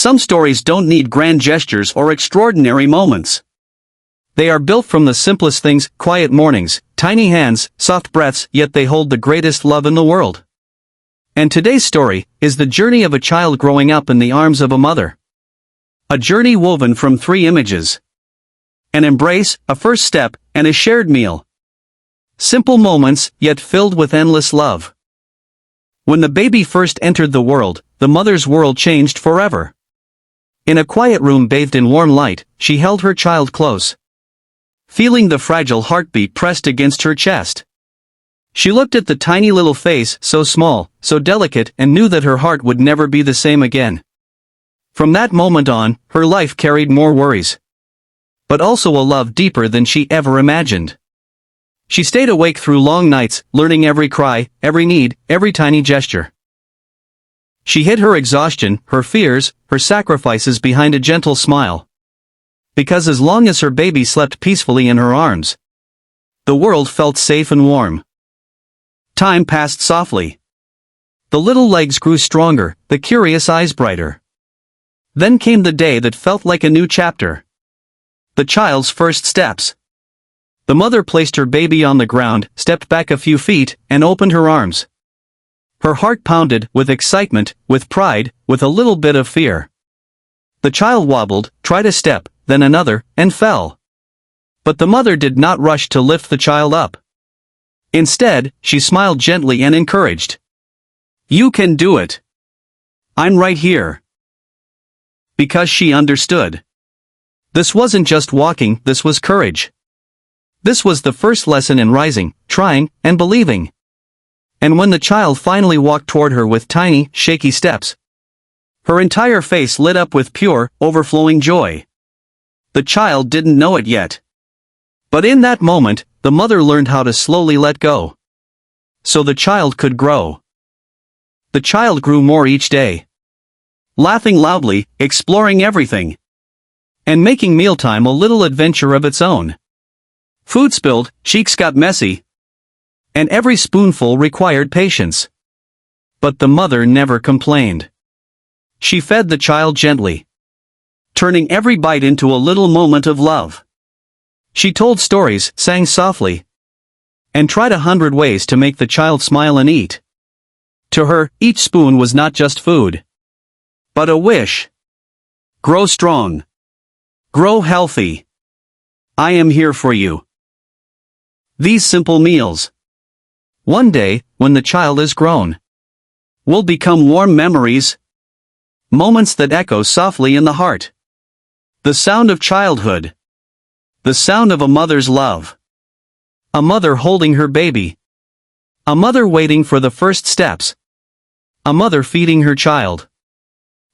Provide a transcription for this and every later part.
some stories don't need grand gestures or extraordinary moments. They are built from the simplest things: quiet mornings, tiny hands, soft breaths, yet they hold the greatest love in the world. And today's story is the journey of a child growing up in the arms of a mother. A journey woven from 3 images: an embrace, a first step, and a shared meal. Simple moments, yet filled with endless love. When the baby first entered the world, the mother's world changed forever. In a quiet room bathed in warm light, she held her child close, feeling the fragile heartbeat pressed against her chest. She looked at the tiny little face, so small, so delicate, and knew that her heart would never be the same again. From that moment on, her life carried more worries, but also a love deeper than she ever imagined. She stayed awake through long nights, learning every cry, every need, every tiny gesture. She hid her exhaustion, her fears, her sacrifices behind a gentle smile. Because as long as her baby slept peacefully in her arms, the world felt safe and warm. Time passed softly. The little legs grew stronger, the curious eyes brighter. Then came the day that felt like a new chapter. The child's first steps. The mother placed her baby on the ground, stepped back a few feet, and opened her arms. Her heart pounded, with excitement, with pride, with a little bit of fear. The child wobbled, tried a step, then another, and fell. But the mother did not rush to lift the child up. Instead, she smiled gently and encouraged. "You can do it. I'm right here." Because she understood. This wasn't just walking, this was courage. This was the first lesson in rising, trying, and believing. And when the child finally walked toward her with tiny, shaky steps, her entire face lit up with pure, overflowing joy. The child didn't know it yet. But in that moment, the mother learned how to slowly let go, so the child could grow. The child grew more each day, laughing loudly, exploring everything, and making mealtime a little adventure of its own. Food spilled, cheeks got messy, and every spoonful required patience. But the mother never complained. She fed the child gently, turning every bite into a little moment of love. She told stories, sang softly, and tried 100 ways to make the child smile and eat. To her, each spoon was not just food, but a wish. Grow strong. Grow healthy. I am here for you. These simple meals, one day, when the child is grown, will become warm memories, moments that echo softly in the heart. The sound of childhood. The sound of a mother's love. A mother holding her baby. A mother waiting for the first steps. A mother feeding her child.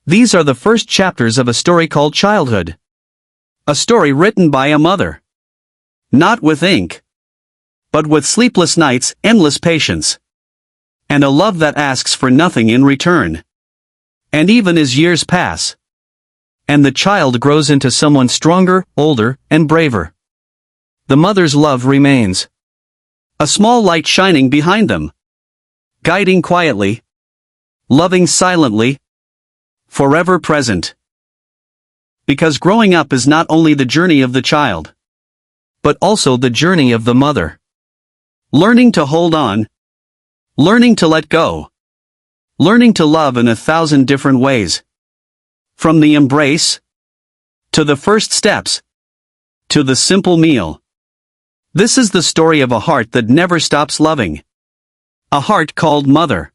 These are the first chapters of a story called childhood. A story written by a mother. Not with ink, but with sleepless nights, endless patience, and a love that asks for nothing in return. And even as years pass, and the child grows into someone stronger, older, and braver, the mother's love remains. A small light shining behind them, guiding quietly, loving silently, forever present. Because growing up is not only the journey of the child, but also the journey of the mother. Learning to hold on, learning to let go, learning to love in 1,000 different ways. From the embrace, to the first steps, to the simple meal. This is the story of a heart that never stops loving. A heart called mother.